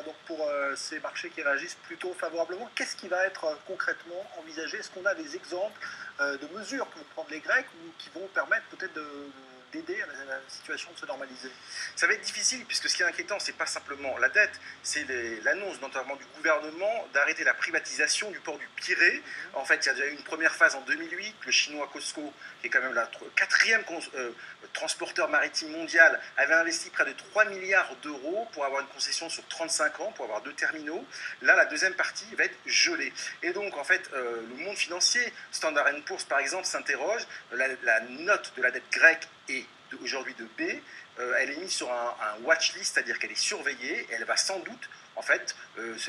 donc pour ces marchés qui réagissent plutôt favorablement. Qu'est-ce qui va être concrètement envisagé? Est-ce qu'on a des exemples de mesures que vont prendre les Grecs ou qui vont permettre peut-être d'aider à la situation de se normaliser? Ça va être difficile puisque ce qui est inquiétant, c'est pas simplement la dette, c'est l'annonce notamment du gouvernement d'arrêter la privatisation du port du Pirée. En fait, il y a déjà eu une première phase en 2008, le chinois COSCO, qui est quand même le quatrième transporteur maritime mondial, avait investi près de 3 milliards d'euros pour avoir une concession sur 35 ans, pour avoir 2 terminaux. Là, la deuxième partie va être gelée. Et donc, en fait, le monde financier, Standard Poor's par exemple, s'interroge, la note de la dette grecque est aujourd'hui de B, elle est mise sur un watchlist, c'est-à-dire qu'elle est surveillée, et elle va sans doute en fait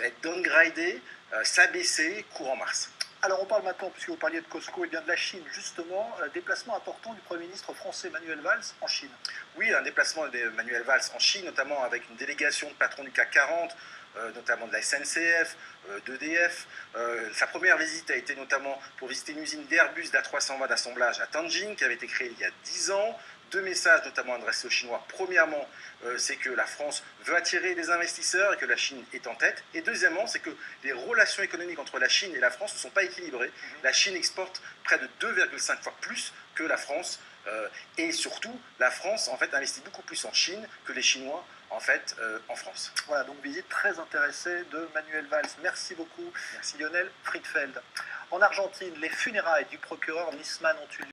être downgradée, s'abaisser courant mars. Alors on parle maintenant, puisque vous parliez de Costco, et bien de la Chine, justement, déplacement important du Premier ministre français Manuel Valls en Chine. Oui, un déplacement de Manuel Valls en Chine, notamment avec une délégation de patrons du CAC 40, notamment de la SNCF, d'EDF. Sa première visite a été notamment pour visiter une usine d'Airbus d'A320 d'assemblage à Tianjin, qui avait été créée il y a 10 ans. Deux messages notamment adressés aux Chinois. Premièrement, c'est que la France veut attirer des investisseurs et que la Chine est en tête. Et deuxièmement, c'est que les relations économiques entre la Chine et la France ne sont pas équilibrées. La Chine exporte près de 2,5 fois plus que la France. Et surtout, la France en fait investit beaucoup plus en Chine que les Chinois en fait en France. Voilà, donc visite très intéressée de Manuel Valls. Merci beaucoup, Lionel Friedfeld. En Argentine, les funérailles du procureur Nisman ont eu lieu.